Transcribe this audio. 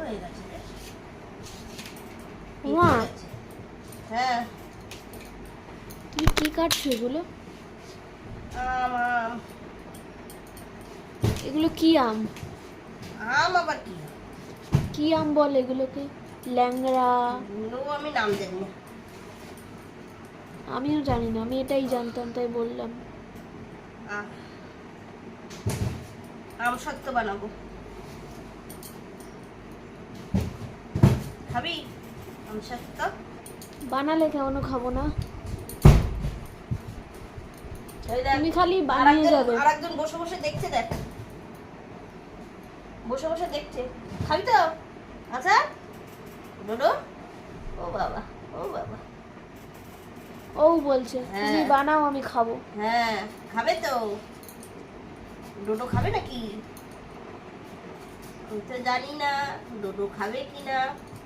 হয়ে গেছে রে। মা হ্যাঁ তুমি কি কাটছো এগুলো? আম আম এগুলো কি আম? আম আবার কি? কি আম বলে এগুলোকে? ল্যাংড়া? আমি নাম জানি না। আমিও জানি না, আমি এটাই জানতাম তাই বললাম। আম সত্য বানাবো, খাবি? আম সত্য বানালে কেমন খাবো না? এই দেখ, তুমি খালি বানিয়ে যাবে। আরেকজন বসে বসে দেখছে, দেখ বসে বসে দেখছে। খাবি তো? আচ্ছা ডোডো, ও বাবা ও বাবা, ও বলছে তুমি হ্যাঁ। বানাও আমি খাবো। হ্যাঁ খাবে তো? ডোডো খাবে নাকি? আমি তো জানি না ডোডো খাবে কিনা।